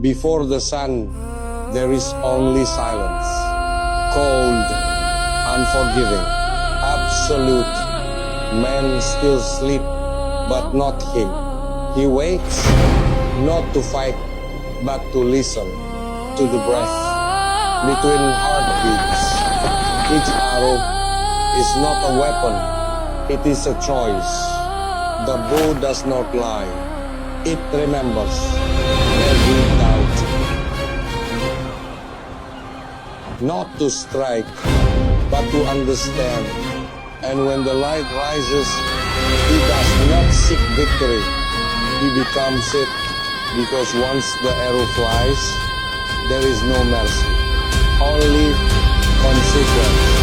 Before the sun, there is only silence. Cold, unforgiving, absolute. Man still sleep, but not him. He wakes, not to fight, but to listen to the breath between heartbeats. Each arrow is not a weapon, it is a choice. The bow does not lie, it remembers every doubt. Not to strike, but to understand. And when the light rises, he does not seek victory, he becomes it. Because once the arrow flies, there is no mercy, only consequence.